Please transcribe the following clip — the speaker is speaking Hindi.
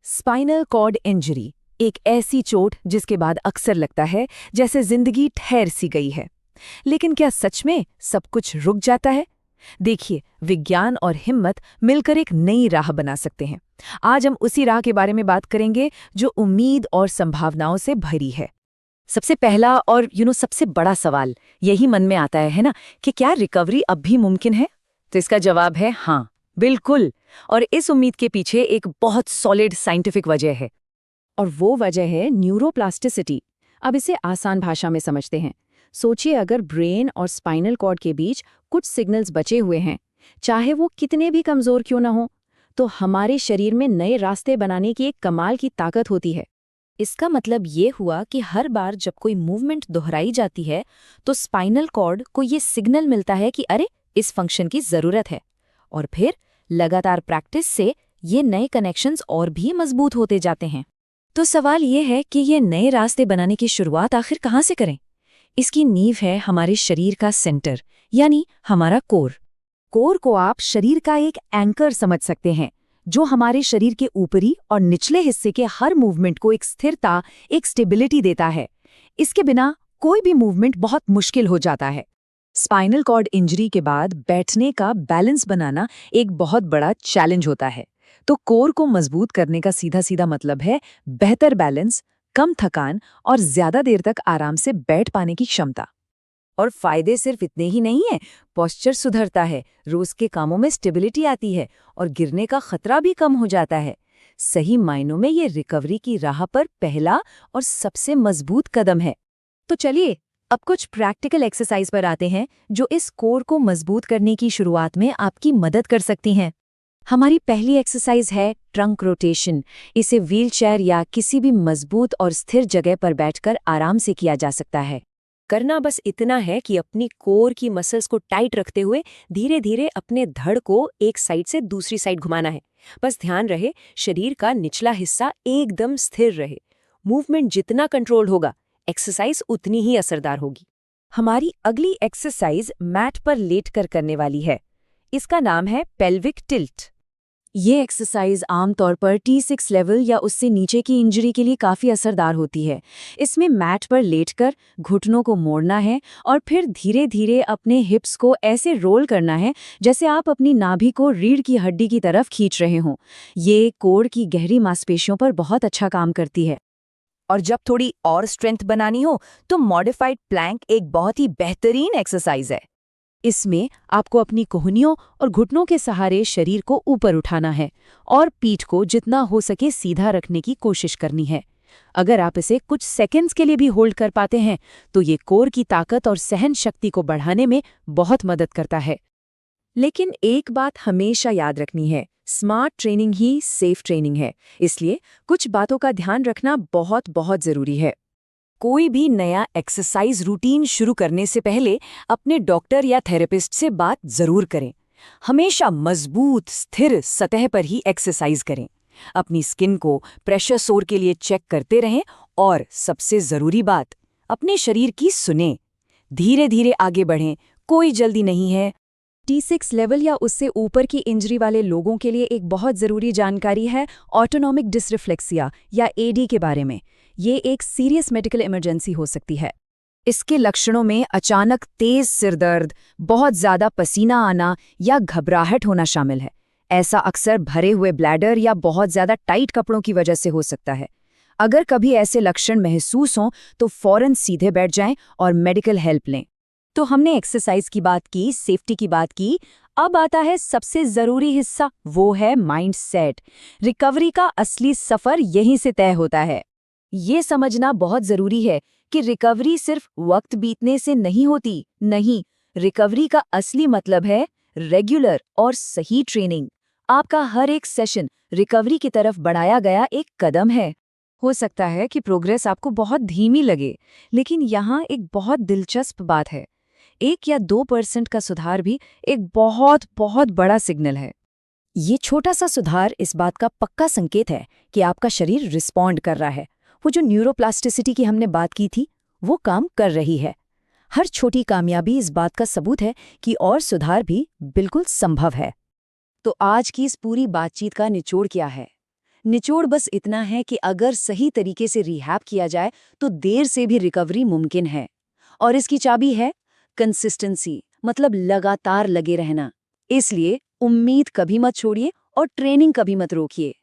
स्पाइनल कॉर्ड इंजरी एक ऐसी चोट जिसके बाद अक्सर लगता है जैसे जिंदगी ठहर सी गई है। लेकिन क्या सच में सब कुछ रुक जाता है? देखिए, विज्ञान और हिम्मत मिलकर एक नई राह बना सकते हैं। आज हम उसी राह के बारे में बात करेंगे जो उम्मीद और संभावनाओं से भरी है। सबसे पहला और सबसे बड़ा सवाल यही मन में आता है ना, कि क्या रिकवरी अब भी मुमकिन है? तो इसका जवाब है हाँ, बिल्कुल। और इस उम्मीद के पीछे एक बहुत सॉलिड साइंटिफिक वजह है। और वो वजह है न्यूरोप्लास्टिसिटी। अब इसे आसान भाषा में समझते हैं। सोचिए, अगर ब्रेन और स्पाइनल कॉर्ड के बीच कुछ सिग्नल्स बचे हुए हैं, चाहे वो कितने भी कमजोर क्यों ना हो, तो हमारे शरीर में नए रास्ते बनाने की एक कमाल की ताकत होती है। इसका मतलब ये हुआ कि हर बार जब कोई मूवमेंट दोहराई जाती है तो स्पाइनल कॉर्ड को ये सिग्नल मिलता है कि अरे, इस फंक्शन की जरूरत है। और फिर लगातार प्रैक्टिस से ये नए कनेक्शंस और भी मजबूत होते जाते हैं। तो सवाल ये है कि ये नए रास्ते बनाने की शुरुआत आखिर कहाँ से करें? इसकी नींव है हमारे शरीर का सेंटर, यानी हमारा कोर। कोर को आप शरीर का एक एंकर समझ सकते हैं, जो हमारे शरीर के ऊपरी और निचले हिस्से के हर मूवमेंट को एक स्थिरता, एक स्टेबिलिटी देता है। इसके बिना कोई भी मूवमेंट बहुत मुश्किल हो जाता है। स्पाइनल कॉर्ड इंजरी के बाद बैठने का बैलेंस बनाना एक बहुत बड़ा चैलेंज होता है। तो कोर को मजबूत करने का सीधा सीधा मतलब है बेहतर बैलेंस, कम थकान और ज्यादा देर तक आराम से बैठ पाने की क्षमता। और फायदे सिर्फ इतने ही नहीं है, पोस्चर सुधरता है, रोज के कामों में स्टेबिलिटी आती है और गिरने का खतरा भी कम हो जाता है। सही मायनों में ये रिकवरी की राह पर पहला और सबसे मजबूत कदम है। तो चलिए अब कुछ प्रैक्टिकल एक्सरसाइज पर आते हैं जो इस कोर को मजबूत करने की शुरुआत में आपकी मदद कर सकती हैं। हमारी पहली एक्सरसाइज है ट्रंक रोटेशन। इसे व्हीलचेयर या किसी भी मजबूत और स्थिर जगह पर बैठकर आराम से किया जा सकता है। करना बस इतना है कि अपनी कोर की मसल्स को टाइट रखते हुए धीरे धीरे अपने धड़ को एक साइड से दूसरी साइड घुमाना है। बस ध्यान रहे शरीर का निचला हिस्सा एकदम स्थिर रहे। मूवमेंट जितना कंट्रोल होगा, एक्सरसाइज उतनी ही असरदार होगी। हमारी अगली एक्सरसाइज मैट पर लेटकर करने वाली है। इसका नाम है पेल्विक टिल्ट। ये एक्सरसाइज आमतौर पर T6 लेवल या उससे नीचे की इंजरी के लिए काफ़ी असरदार होती है। इसमें मैट पर लेटकर घुटनों को मोड़ना है और फिर धीरे धीरे अपने हिप्स को ऐसे रोल करना है जैसे आप अपनी नाभि को रीढ़ की हड्डी की तरफ खींच रहे हों। ये कोर की गहरी मांसपेशियों पर बहुत अच्छा काम करती है। और जब थोड़ी और स्ट्रेंथ बनानी हो तो मॉडिफाइड प्लैंक एक बहुत ही बेहतरीन एक्सरसाइज है। इसमें आपको अपनी कोहनियों और घुटनों के सहारे शरीर को ऊपर उठाना है और पीठ को जितना हो सके सीधा रखने की कोशिश करनी है। अगर आप इसे कुछ सेकंड्स के लिए भी होल्ड कर पाते हैं तो ये कोर की ताकत और सहन शक्ति को बढ़ाने में बहुत मदद करता है। लेकिन एक बात हमेशा याद रखनी है, स्मार्ट ट्रेनिंग ही सेफ ट्रेनिंग है। इसलिए कुछ बातों का ध्यान रखना बहुत बहुत जरूरी है। कोई भी नया एक्सरसाइज रूटीन शुरू करने से पहले अपने डॉक्टर या थेरेपिस्ट से बात जरूर करें। हमेशा मजबूत स्थिर सतह पर ही एक्सरसाइज करें। अपनी स्किन को प्रेशर सोर के लिए चेक करते रहें और सबसे जरूरी बात, अपने शरीर की सुनें। धीरे धीरे आगे बढ़ें, कोई जल्दी नहीं है। T6 लेवल या उससे ऊपर की इंजरी वाले लोगों के लिए एक बहुत ज़रूरी जानकारी है ऑटोनॉमिक डिसरिफ्लेक्सिया या AD के बारे में। ये एक सीरियस मेडिकल इमरजेंसी हो सकती है। इसके लक्षणों में अचानक तेज सिरदर्द, बहुत ज़्यादा पसीना आना या घबराहट होना शामिल है। ऐसा अक्सर भरे हुए ब्लैडर या बहुत ज़्यादा टाइट कपड़ों की वजह से हो सकता है। अगर कभी ऐसे लक्षण महसूस हों तो फौरन सीधे बैठ जाएं और मेडिकल हेल्प लें। तो हमने एक्सरसाइज की बात की, सेफ्टी की बात की, अब आता है सबसे जरूरी हिस्सा, वो है माइंडसेट। रिकवरी का असली सफर यहीं से तय होता है। ये समझना बहुत जरूरी है कि रिकवरी सिर्फ वक्त बीतने से नहीं होती। नहीं, रिकवरी का असली मतलब है रेगुलर और सही ट्रेनिंग। आपका हर एक सेशन रिकवरी की तरफ बढ़ाया गया एक कदम है। हो सकता है कि प्रोग्रेस आपको बहुत धीमी लगे, लेकिन यहाँ एक बहुत दिलचस्प बात है। 1 या 2% का सुधार भी एक बहुत बहुत बड़ा सिग्नल है। ये छोटा सा सुधार इस बात का पक्का संकेत है कि आपका शरीर रिस्पॉन्ड कर रहा है। वो जो न्यूरोप्लास्टिसिटी की हमने बात की थी, वो काम कर रही है। हर छोटी कामयाबी इस बात का सबूत है कि और सुधार भी बिल्कुल संभव है। तो आज की इस पूरी बातचीत का निचोड़ क्या है? निचोड़ बस इतना है कि अगर सही तरीके से रिहैब किया जाए तो देर से भी रिकवरी मुमकिन है। और इसकी चाबी है कंसिस्टेंसी, मतलब लगातार लगे रहना। इसलिए उम्मीद कभी मत छोड़िए और ट्रेनिंग कभी मत रोकिए।